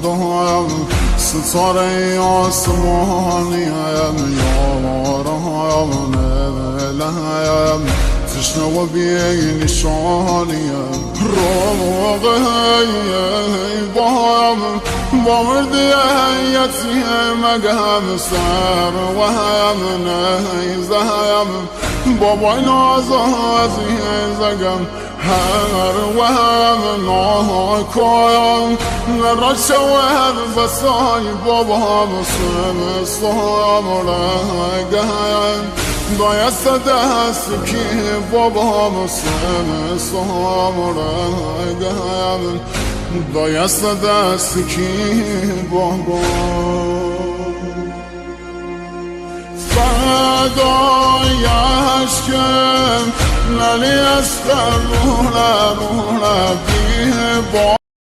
دایم ستاره آسمانیم یارم نبلیم تشنه و بی نشانیم روغی با مردی یتیمگم سر و هم نیزم با باین آزازی زگم هر و هم ناکایم نرچه و هم بسای بابا سمستم رگم دایست دست که بابا سمستم رگم دایست دست که بابا فدای عشقم نلی از روح